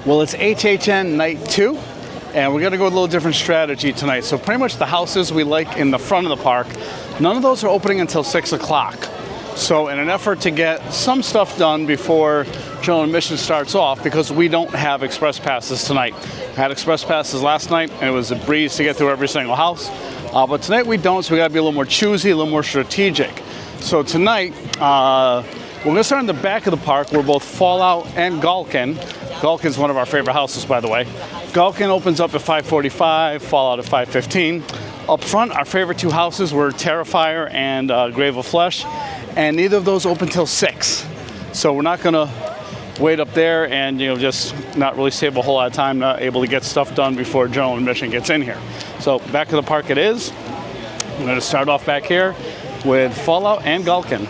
Well, it's HHN night 2, and we're gonna go with a little different strategy tonight. So pretty much the houses we like in the front of the park, none of those are opening until 6 o'clock. So in an effort to get some stuff done before general admission starts off, because we don't have express passes tonight. We had express passes last night, and it was a breeze to get through every single house. But tonight we don't, so we gotta be a little more choosy, a little more strategic. So tonight, we're gonna start in the back of the park where both Fallout and Gulkin. Gulkin's one of our favorite houses, by the way. Gulkin opens up at 5:45, Fallout at 5:15. Up front, our favorite two houses were Terrifier and Grave of Flesh, and neither of those open till 6. So we're not gonna wait up there and just not really save a whole lot of time, not able to get stuff done before general admission gets in here. So back of the park it is. I'm gonna start off back here with Fallout and Gulkin.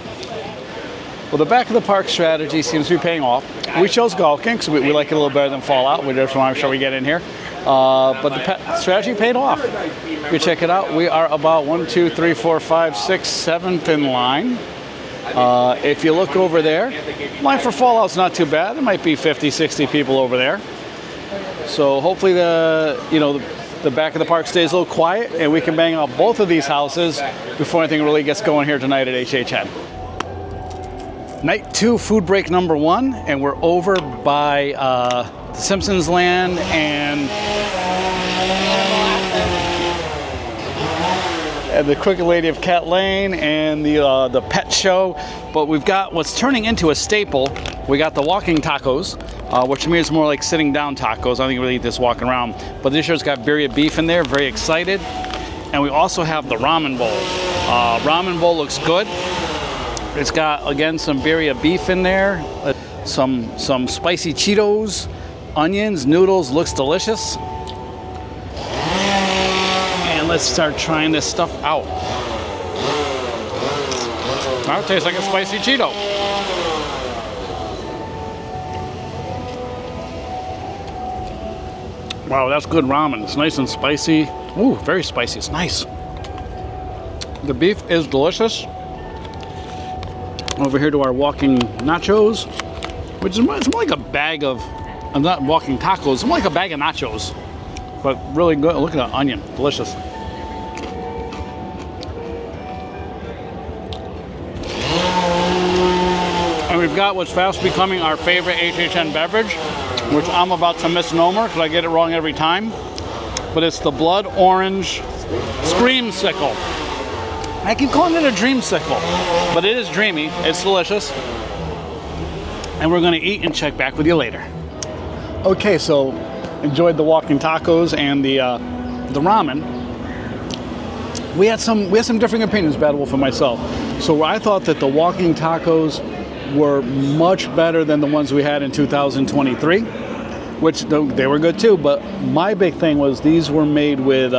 Well, the back of the park strategy seems to be paying off. We chose Gulkin because we like it a little better than Fallout. We just want to make sure we get in here. But the strategy paid off. If you check it out, we are about 1, 2, 3, 4, 5, 6, 7th in line. If you look over there, line for Fallout's not too bad. There might be 50, 60 people over there. So hopefully the back of the park stays a little quiet and we can bang out both of these houses before anything really gets going here tonight at HHN. Night 2, food break number 1, and we're over by the Simpsons Land and the Crooked Lady of Cat Lane and the pet show. But we've got what's turning into a staple. We got the walking tacos, which to me is more like sitting down tacos. I don't think you really eat this walking around. But this year's got birria beef in there, very excited. And we also have the ramen bowl. Ramen bowl looks good. It's got, again, some birria beef in there, some spicy Cheetos, onions, noodles, looks delicious. And let's start trying this stuff out. That tastes like a spicy Cheeto. Wow, that's good ramen. It's nice and spicy. Ooh, very spicy. It's nice. The beef is delicious. Over here to our walking nachos, which is more like a bag of, I'm not walking tacos, it's more like a bag of nachos, but really good. Look at that onion, delicious. And we've got what's fast becoming our favorite HHN beverage, which I'm about to misnomer because I get it wrong every time, but it's the blood orange Screamsicle. I keep calling it a dreamsicle, but it is dreamy. It's delicious. And we're gonna eat and check back with you later. Okay, so enjoyed the walking tacos and the ramen. We had some differing opinions, Bad Wolf and myself. So I thought that the walking tacos were much better than the ones we had in 2023, which they were good too, but my big thing was these were made with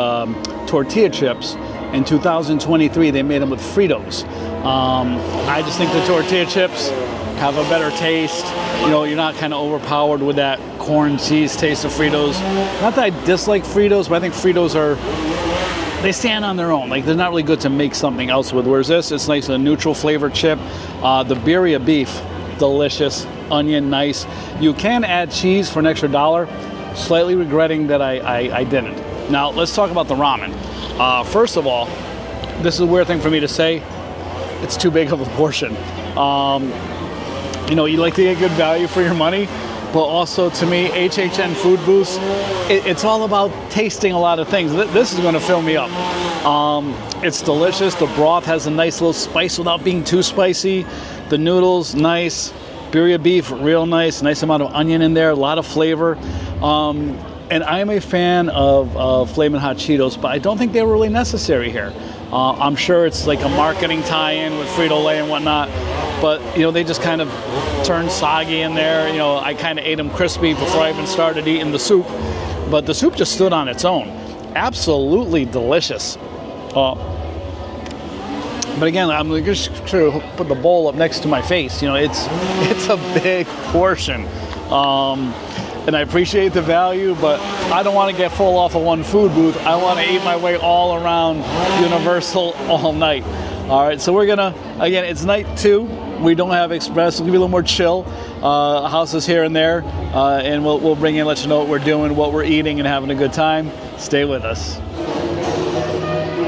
tortilla chips. In 2023, they made them with Fritos. I just think the tortilla chips have a better taste. You're not kind of overpowered with that corn cheese taste of Fritos. Not that I dislike Fritos, but I think Fritos they stand on their own. Like, they're not really good to make something else with. Whereas this, it's nice, a neutral flavor chip. The birria beef, delicious. Onion, nice. You can add cheese for an extra $1. Slightly regretting that I didn't. Now, let's talk about the ramen. First of all, this is a weird thing for me to say. It's too big of a portion. You like to get good value for your money, but also to me, HHN food booths, it's all about tasting a lot of things. This is going to fill me up. It's delicious. The broth has a nice little spice without being too spicy. The noodles, nice. Birria beef, real nice. Nice amount of onion in there, a lot of flavor. And I am a fan of Flamin' Hot Cheetos, but I don't think they were really necessary here. I'm sure it's like a marketing tie-in with Frito-Lay and whatnot, but they just kind of turned soggy in there. I kind of ate them crispy before I even started eating the soup, but the soup just stood on its own. Absolutely delicious. But again, I'm just sure to put the bowl up next to my face. It's a big portion. And I appreciate the value, but I don't want to get full off of one food booth. I want to eat my way all around Universal all night. All right, so we're gonna, again, it's night 2. We don't have express. We'll give you a little more chill. Houses here and there, and we'll bring you and let you know what we're doing, what we're eating, and having a good time. Stay with us.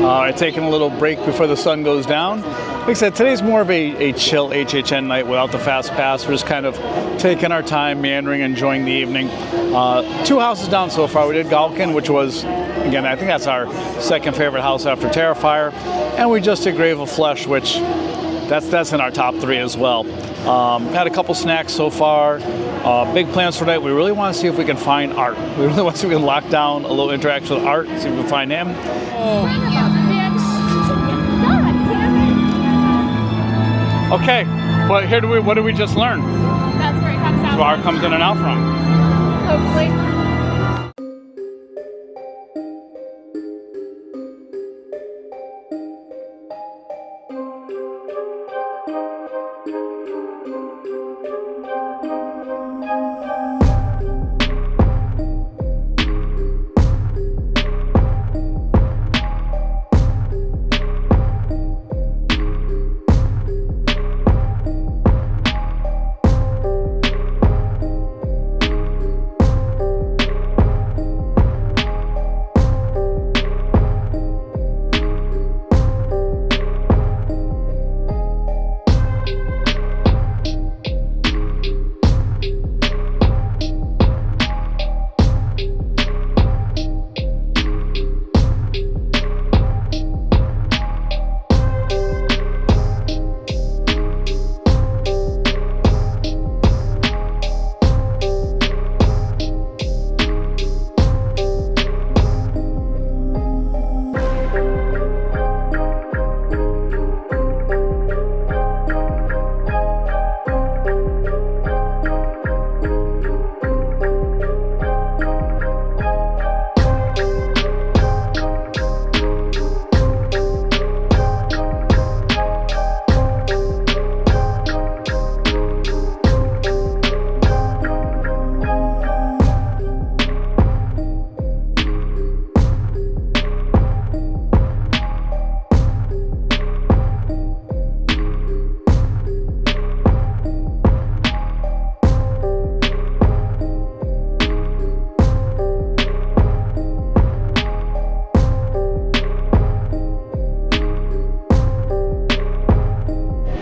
All right, taking a little break before the sun goes down. Like I said, today's more of a chill HHN night without the fast pass. We're just kind of taking our time, meandering, enjoying the evening. 2 houses down so far. We did Galkin, which was, again, I think that's our second favorite house after Terrifier. And we just did Grave of Flesh, which that's in our top 3 as well. Had a couple snacks so far. Big plans for tonight. We really want to see if we can find Art. We really want to see if we can lock down a little interaction with Art, see if we can find him. Okay, but what did we just learn? That's where it comes out. Where Art comes in and out from. Hopefully.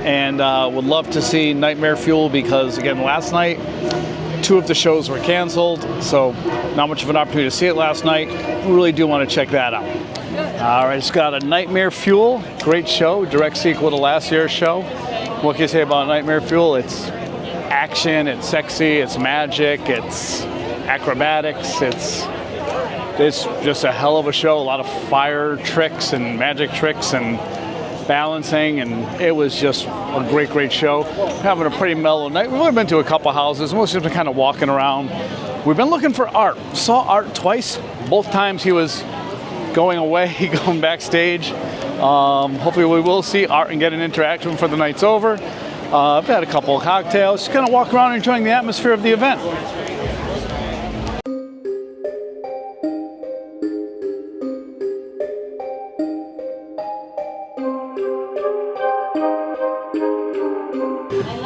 And would love to see Nightmare Fuel because, again, last night, 2 of the shows were canceled, so not much of an opportunity to see it last night. We really do want to check that out. All right, it's got a Nightmare Fuel, great show, direct sequel to last year's show. What can you say about Nightmare Fuel? It's action, it's sexy, it's magic, it's acrobatics, it's just a hell of a show. A lot of fire tricks and magic tricks and balancing, and it was just a great show. Having a pretty mellow night. We've only been to a couple houses, mostly just been kind of walking around. We've been looking for Art. Saw Art twice. Both times he was going away, going backstage. Hopefully we will see Art and get an interaction before the night's over. I've had a couple of cocktails, just kind of walk around enjoying the atmosphere of the event.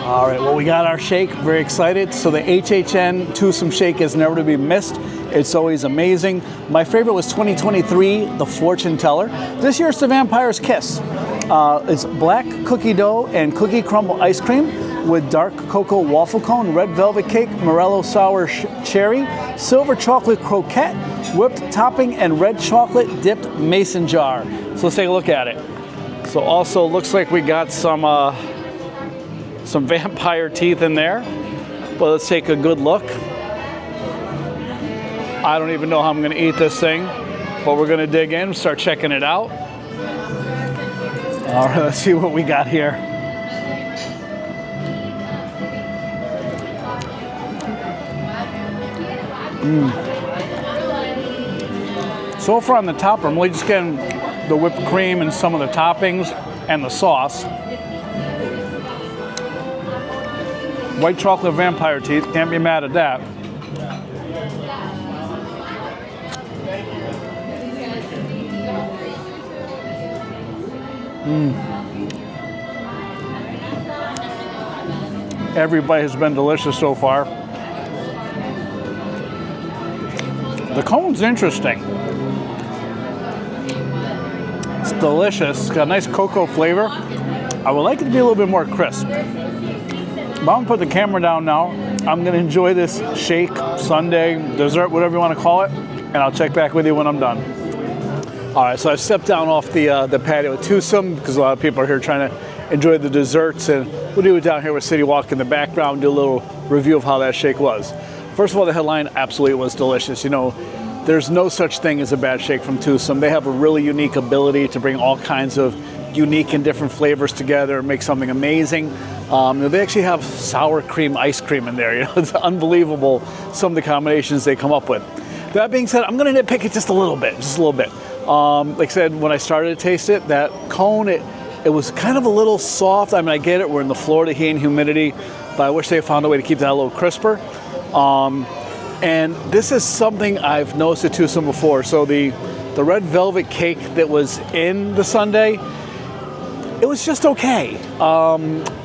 All right, well, we got our shake, very excited. So the HHN Toothsome shake is never to be missed. It's always amazing. My favorite was 2023, the Fortune Teller. This year it's the Vampire's Kiss. It's black cookie dough and cookie crumble ice cream with dark cocoa waffle cone, red velvet cake, Morello sour cherry, silver chocolate croquette, whipped topping, and red chocolate dipped mason jar. So let's take a look at it. So also looks like we got some vampire teeth in there, but let's take a good look. I don't even know how I'm going to eat this thing, but we're going to dig in, start checking it out. All right, let's see what we got here. So far on the top, I'm really just getting the whipped cream and some of the toppings and the sauce. White chocolate vampire teeth, can't be mad at that. Every bite has been delicious so far. The cone's interesting. It's delicious. It's got a nice cocoa flavor. I would like it to be a little bit more crisp. But I'm gonna put the camera down now. I'm gonna enjoy this shake, sundae, dessert, whatever you want to call it, and I'll check back with you when I'm done. All right, so I've stepped down off the patio at Toothsome because a lot of people are here trying to enjoy the desserts, and we'll do it down here with City Walk in the background, do a little review of how that shake was. First of all, the headline absolutely was delicious. You know, there's no such thing as a bad shake from Toothsome. They have a really unique ability to bring all kinds of unique and different flavors together and make something amazing. They actually have sour cream ice cream in there. You know, it's unbelievable some of the combinations they come up with. That being said, I'm going to nitpick it just a little bit. Like I said, when I started to taste it, that cone, it was kind of a little soft. I mean, I get it. We're in the Florida heat and humidity, but I wish they found a way to keep that a little crisper. And this is something I've noticed at Toothsome before. So the red velvet cake that was in the sundae, it was just okay.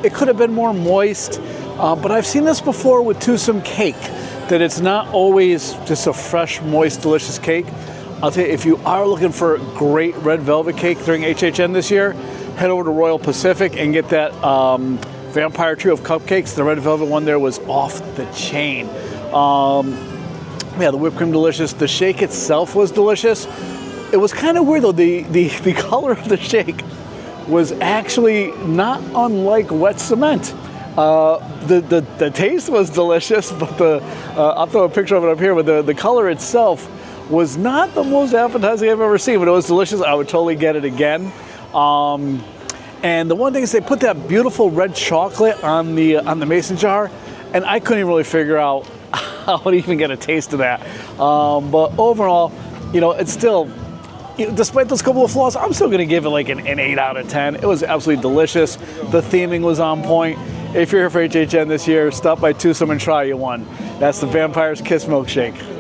It could have been more moist, but I've seen this before with Toothsome cake, that it's not always just a fresh, moist, delicious cake. I'll tell you, if you are looking for a great red velvet cake during HHN this year, head over to Royal Pacific and get that Vampire Trio of cupcakes. The red velvet one there was off the chain. Yeah, the whipped cream delicious. The shake itself was delicious. It was kind of weird though. The color of the shake was actually not unlike wet cement. The taste was delicious, but I'll throw a picture of it up here. But the color itself was not the most appetizing I've ever seen, but it was delicious. I would totally get it again. And the one thing is they put that beautiful red chocolate on the mason jar, and I couldn't even really figure out how to even get a taste of that. But overall, you know, it's still, despite those couple of flaws, I'm still going to give it like an 8 out of 10. It was absolutely delicious. The theming was on point. If you're here for HHN this year, stop by Toothsome and try one. That's the Vampire's Kiss Milkshake.